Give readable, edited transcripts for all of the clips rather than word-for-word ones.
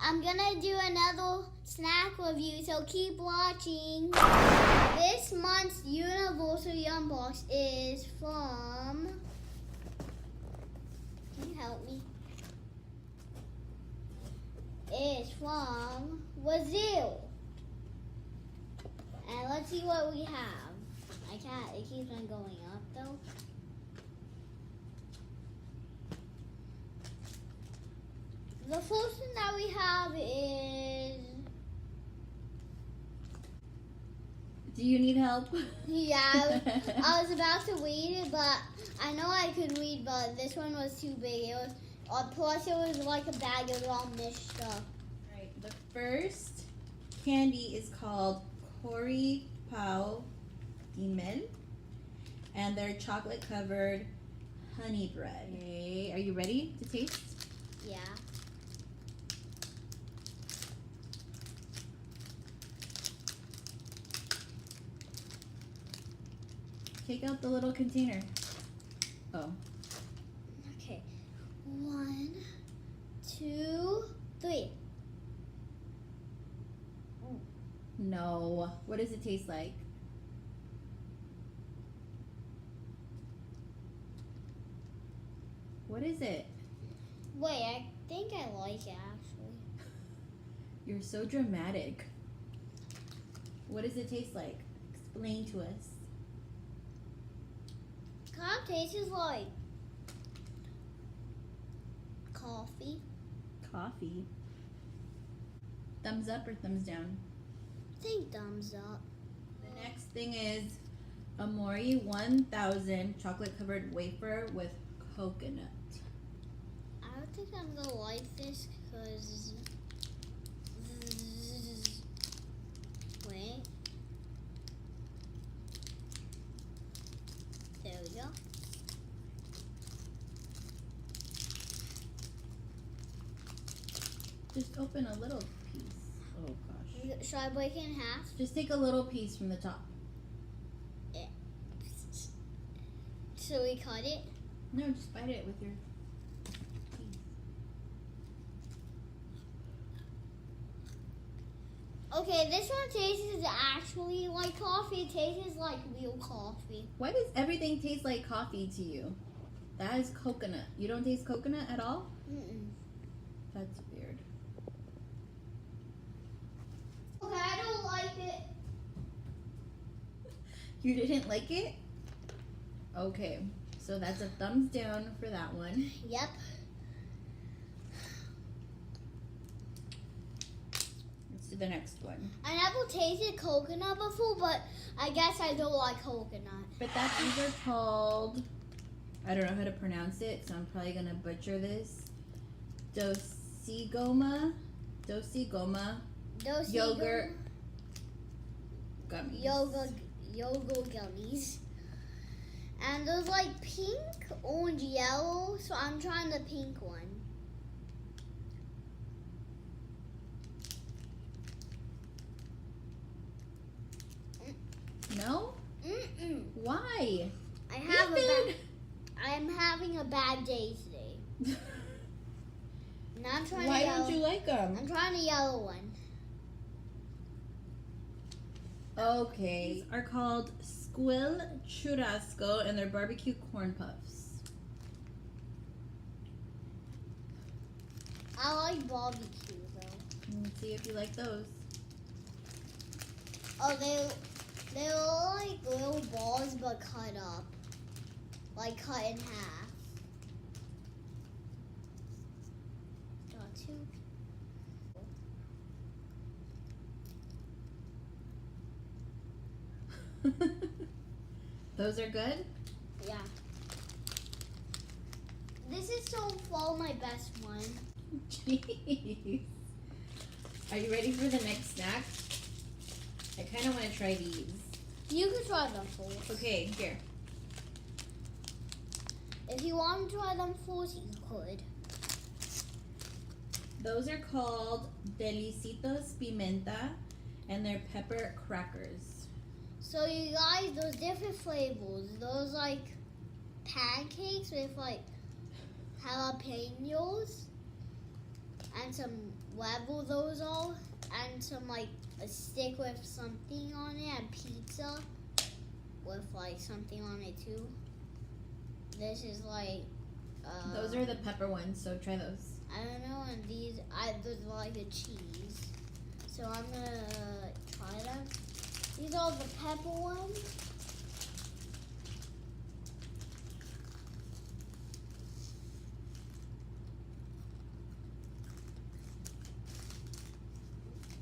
I'm gonna do another snack review, so keep watching. This month's Universal Unbox is from... Can you help me? It's from Brazil. And let's see what we have. It keeps on going up though. The first thing that we have is... Do you need help? Yeah, I was about to read it, but I know I could read, but this one was too big. It was, plus it was like a bag of all mixed stuff. Right. The first candy is called Cori Pau Dimen, and they're chocolate covered honey bread. Okay, are you ready to taste? Yeah. Take out the little container. Oh. Okay. 1, 2, 3. No. What does it taste like? What is it? Wait, I think I like it actually. You're so dramatic. What does it taste like? Explain to us. Kind of tastes like coffee. Coffee. Thumbs up or thumbs down? I think thumbs up. The next thing is Amori 1000 chocolate covered wafer with coconut. I don't think I'm gonna like this because... Wait. There we go. Just open a little piece. Oh gosh. Should I break it in half? Just take a little piece from the top. Should we cut it? No, just bite it with your teeth. Okay, this one tastes actually like coffee. It tastes like real coffee. Why does everything taste like coffee to you? That is coconut. You don't taste coconut at all? Mm-mm. That's weird. Okay, I don't like it. You didn't like it? Okay, so that's a thumbs down for that one. Yep. Let's do the next one. I never tasted coconut before, but I guess I don't like coconut. But these are called, I don't know how to pronounce it, so I'm probably gonna butcher this. Dosigoma yogurt gummies. Yogurt gummies. And there's like pink, orange, yellow, so I'm trying the pink one. No? Mm-mm. Why? I'm having a bad day today. Now I'm trying Why the yellow. don't you like them? I'm trying the yellow one. Okay. These are called Squill Churrasco, and they're barbecue corn puffs. I like barbecue though. Let's see if you like those. Oh, they look like little balls but cut up, like cut in half. Got two. Those are good? Yeah. This is so far my best one. Jeez. Are you ready for the next snack? I kind of want to try these. You can try them first. Okay, here. If you want to try them first, you could. Those are called Delicitos Pimenta, and they're pepper crackers. So you guys, those different flavors. Those like pancakes with like jalapenos and some level those all, and some like a stick with something on it, and pizza with like something on it too. This is like. Those are the pepper ones, so try those. I don't know, and these there's like a cheese, so I'm gonna try them. These are the pepper ones.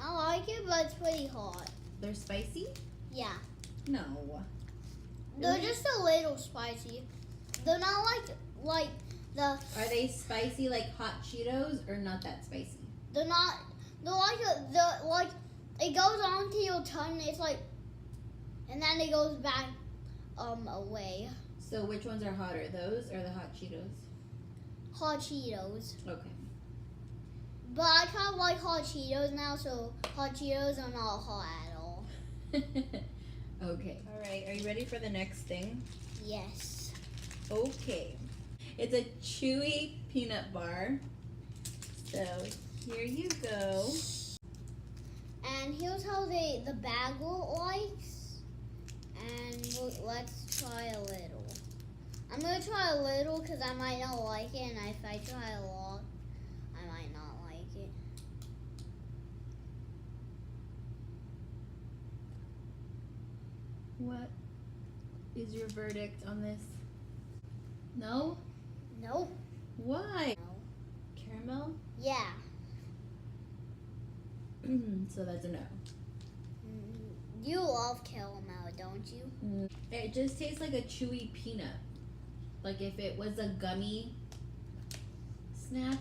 I like it, but it's pretty hot. They're spicy? Yeah, No. they're Really? just a little spicy. They're not like the. Are they spicy like hot Cheetos or not that spicy? They're not. They're like it goes onto your tongue. It's like, and then it goes back away. So which ones are hotter, those or the hot Cheetos? Hot Cheetos. Okay. But I kind of like hot Cheetos now, so hot Cheetos are not hot at all. Okay. All right. Are you ready for the next thing? Yes. Okay. It's a chewy peanut bar. So here you go. And here's how the bag likes. And let's try a little. I'm gonna try a little because I might not like it, and if I try a lot, I might not like it. What is your verdict on this? No? Nope. Why? No. Caramel? Yeah. So that's a no. You love caramel, don't you? It just tastes like a chewy peanut. Like if it was a gummy snack,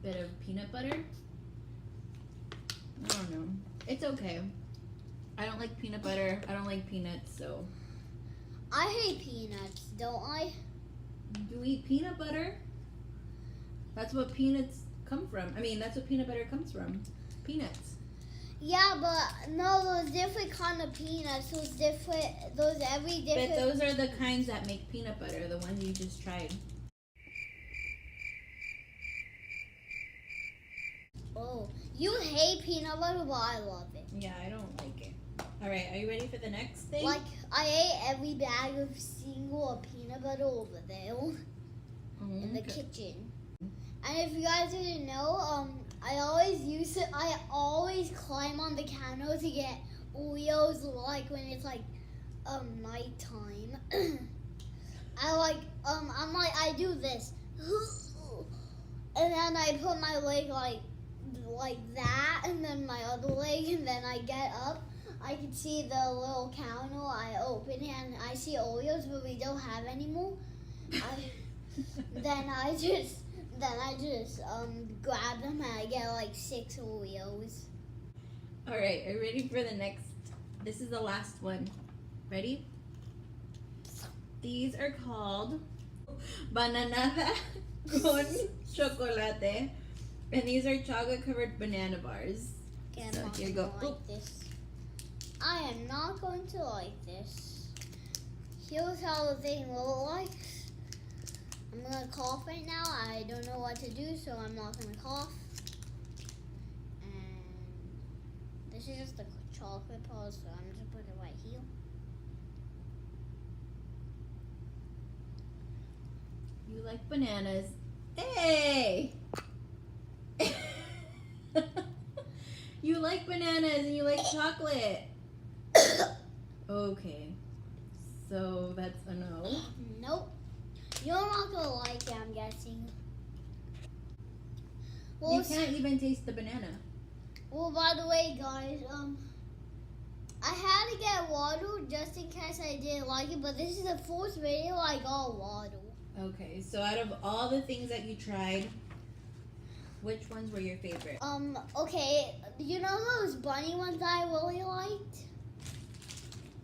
bit of peanut butter. I don't know. It's okay. I don't like peanut butter. I don't like peanuts, so. I hate peanuts, don't I? You eat peanut butter? That's what peanuts come from. I mean, that's what peanut butter comes from. Peanuts. Yeah, but no, those different kind of peanuts. Those every different. But those are the kinds that make peanut butter, the ones you just tried. Oh, you hate peanut butter, but I love it. Yeah, I don't like it. All right, are you ready for the next thing? Like, I ate every bag of single peanut butter over there in the kitchen. And if you guys didn't know, I always climb on the counter to get Oreos, like when it's like nighttime. I do this, and then I put my leg like that, and then my other leg, and then I get up. I can see the little counter. I open it and I see Oreos, but we don't have any more. Then I just grab them and I get like 6 Oreos. All right, are you ready for the next? This is the last one. Ready? These are called bananada con chocolate, and these are chocolate-covered banana bars. Okay, I'm So not here you gonna go. like this. I am not going to like this. Here's how the thing looks like. I'm gonna cough right now. I don't know what to do, so I'm not gonna cough. And this is just the chocolate part, so I'm just gonna put it right here. You like bananas? Hey! You like bananas and you like chocolate. Okay, so that's a no. Nope. You're not gonna like it, I'm guessing. Well, You can't even taste the banana. well, by the way, guys, I had to get water just in case I didn't like it, but this is the first video I got water. Okay, so out of all the things that you tried, which ones were your favorite? Okay, you know those bunny ones I really liked?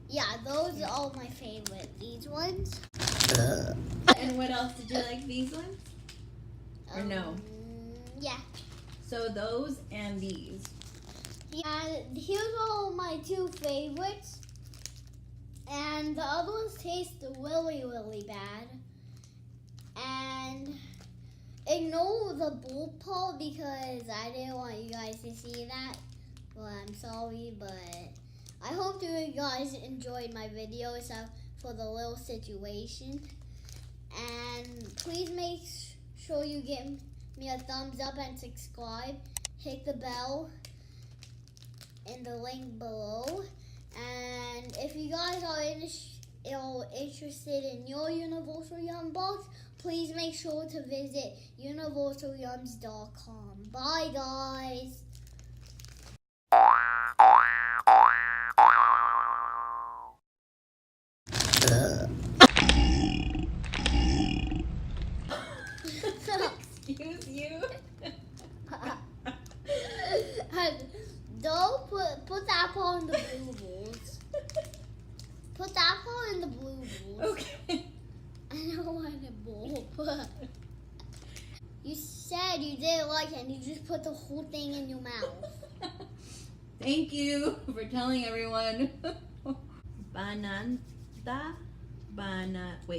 Yeah, those are all my favorite. These ones. And what else did you like? These ones? Or no? Yeah. So those and these. And here's all my 2 favorites. And the other ones taste really, really bad. And ignore the bull part because I didn't want you guys to see that. Well, I'm sorry, but I hope you guys enjoyed my video for the little situation. And please make sure you give me a thumbs up and subscribe. Hit the bell in the link below. And if you guys are interested in your Universal Yum box, please make sure to visit universalyums.com. Bye, guys. Excuse you. Don't put that part in the blue balls. Put that part in the blue balls. Okay. I don't want a ball. You said you didn't like it and you just put the whole thing in your mouth. Thank you for telling everyone. Bananada. Bananada.